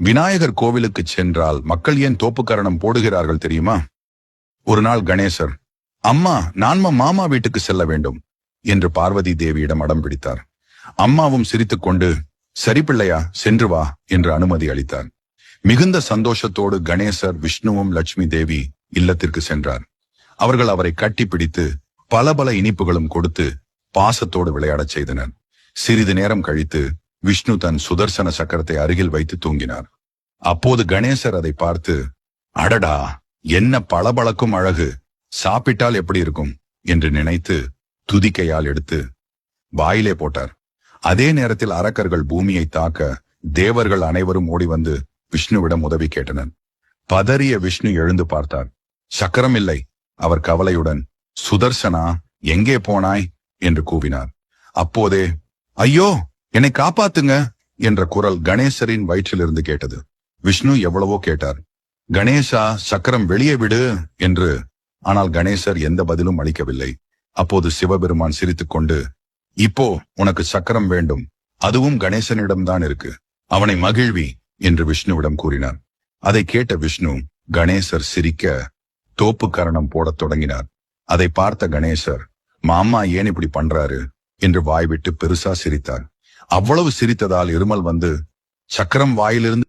விநாயகர் கோவிலுக்கு சென்றால் மக்கள் ஏன் தோப்புக்கரணம் போடுகிறார்கள் தெரியுமா? ஒரு நாள் கணேசர், அம்மா நான்ம மாமா வீட்டுக்கு செல்ல வேண்டும் என்று பார்வதி தேவியிடம் அடம் பிடித்தார். அம்மாவும் சிரித்துக்கொண்டு, சரி பிள்ளையா, சென்று வா என்று அனுமதி அளித்தார். மிகுந்த சந்தோஷத்தோடு கணேசர், விஷ்ணுவும் லட்சுமி தேவி இல்லத்திற்கு சென்றார். அவர்கள் அவரை கட்டி பிடித்து பல பல இனிப்புகளும் கொடுத்து பாசத்தோடு விளையாடச் செய்தனர். சிறிது நேரம் கழித்து விஷ்ணு தன் சுதர்சன சக்கரத்தை அருகில் வைத்து தூங்கினார். அப்போது கணேசர் அதை பார்த்து, அடடா, என்ன பளபளக்கும் அழகு, சாப்பிட்டால் எப்படி இருக்கும் என்று நினைத்து துதிக்கையால் எடுத்து வாயிலே போட்டார். அதே நேரத்தில் அரக்கர்கள் பூமியை தாக்க தேவர்கள் அனைவரும் ஓடி வந்து விஷ்ணுவிடம் உதவி கேட்டனர். பதறிய விஷ்ணு எழுந்து பார்த்தார். சக்கரம் இல்லை. அவர் கவலையுடன், சுதர்சனா, எங்கே போனாய் என்று கூவினார். அப்போதே, ஐயோ, என்னை காப்பாத்துங்க என்ற குரல் கணேசரின் வயிற்றிலிருந்து கேட்டது. விஷ்ணு எவ்வளவோ கேட்டார், கணேசா, சக்கரம் வெளியே விடு என்று. ஆனால் கணேசர் எந்த பதிலும் அளிக்கவில்லை. அப்போது சிவபெருமான் சிரித்துக்கொண்டு, இப்போ உனக்கு சக்கரம் வேண்டும், அதுவும் கணேசனிடம்தான் இருக்கு, அவனை மகிழ்வி என்று விஷ்ணுவிடம் கூறினார். அதை கேட்ட விஷ்ணு கணேசர் சிரிக்க தோப்பு கரணம் போடத் தொடங்கினார். அதை பார்த்த கணேசர், மாமா ஏன் இப்படி பண்றாரு என்று வாய்விட்டு பெருசா சிரித்தார். அவ்வளவு சிரித்ததால் இருமல் வந்து சக்கரம் வாயிலிருந்து